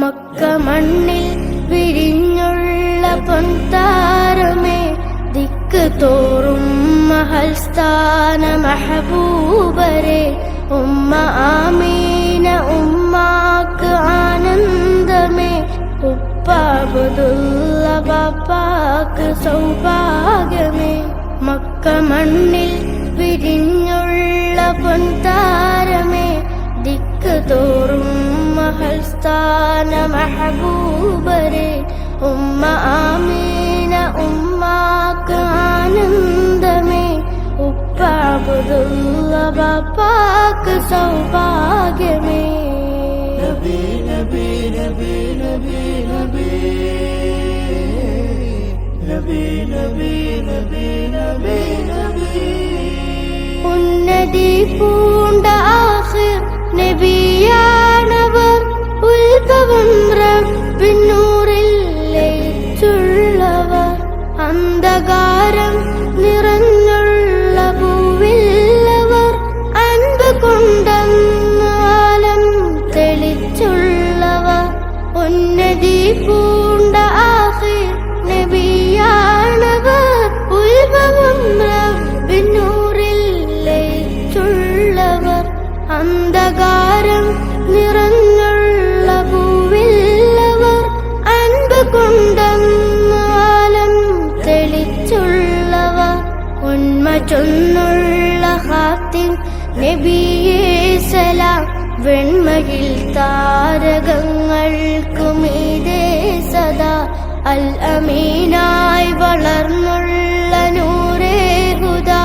Mecca മണ്ണിൽ വിരിഞ്ഞുള്ള പൊൻതാരമേ, ദിക്ക് തോറും മഹൽസ്ഥാന മഹബൂബരെ, ഉമ്മ ആമീന ഉമ്മാക്ക് ആനന്ദമേ, ഉപ്പ അബ്ദുള്ള ബാപ്പാക്ക് സൗഭാഗ്യമേ. മക്ക മണ്ണിൽ വിരിഞ്ഞുള്ള പൊൻതാരമേ, ദിക്ക് തോറും മഹൽസ്ഥാന മഹബൂബരെ, ഉമ്മ ആമീന ഉമ്മാക്ക് ആനന്ദമേ, ഉപ്പ അബ്ദുള്ള ബാപ്പാക്ക് സൗഭാഗ്യമേ. നബി നബി നബി നബി നബി നബി നബി നബി നബി നബി. ഉന്നതി പൂണ്ട ആഖിർ നബിയാണവർ, ഉത്ഭവം റബ്ബിന്നൂറിൽ ലയിച്ചുള്ളവർ, അന്ധകാരം നിറഞ്ഞുള്ള ഭൂവില്ലവർ, അൻപ് കൊണ്ടെന്ന് ആലം തെളിച്ചുള്ളവർ. ഉന്നതി പൂണ്ട ആഖിർ നബിയാണവർ, ഉത്ഭവം റബ്ബിന്നൂറിൽ ലയിച്ചുള്ളവർ, അന്ധകാരം നിറഞ്ഞുള്ള ഭൂവില്ലവർ, അൻപ് കൊണ്ടെന്ന് ആലം തെളിച്ചുള്ളവർ. ഉന്മ ചൊന്നുള്ള ഖാത്തിം നബിയേ സലാം, വെണ്മയിൽ താരകങ്ങൾക്കുമീതേ സദാ, അൽ അമീനായി വളർന്നുള്ള നൂറേ ഹുദാ,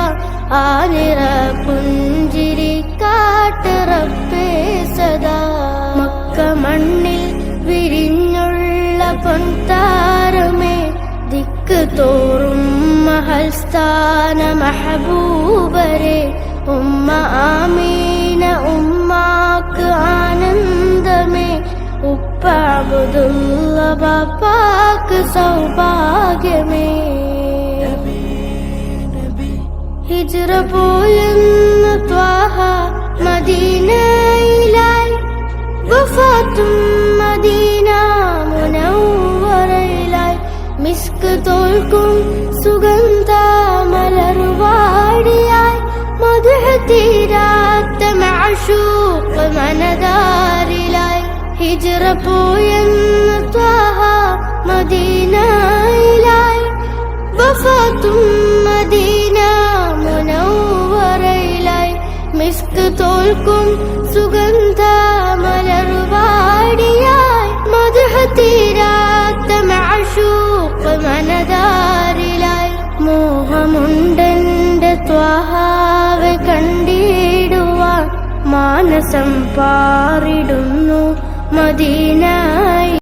ആ നിറ പുഞ്ചിരി കാട്ട് റബ്ബേ സദാ. മക്ക മണ്ണിൽ വിരിഞ്ഞുള്ള പൊൻതാരമേ, ദിക്ക് തോറും മഹൽസ്ഥാന മഹബൂബരെ, ഉമ്മ ആമീന ഉമ്മാക്ക് ആനന്ദമേ, ഉപ്പ അബ്ദുള്ള ബാപ്പാക്ക് സൗഭാഗ്യമേ. ഹിജ്റ പോയെന്ന ത്വാഹ മദീനയിലായി, വഫാത്തും മദീന മുനവ്വറയിലായി, മിസ്ക് തോൽക്കും സുഗന്ധ മലർവാടിയായി, മദ്ഹ് തീരാത്ത മഅശൂഖ് മനദാരിലായി. ഹിജ്റ പോയെന്ന ത്വാഹ മദീനയിലായി, വഫാത്തും മദീന മുനവ്വറയിലായി, മിസ്ക് തോൽക്കും സുഗന്ധ മലർവാടിയായി, മദ്ഹ് തീരാത്ത മഅശൂഖ് മനദാരിലായി. മോഹമുണ്ടെന്റെ ത്വാഹാവെ കണ്ടിടുവാൻ, മാനസം പാറിടുന്നു മദീന.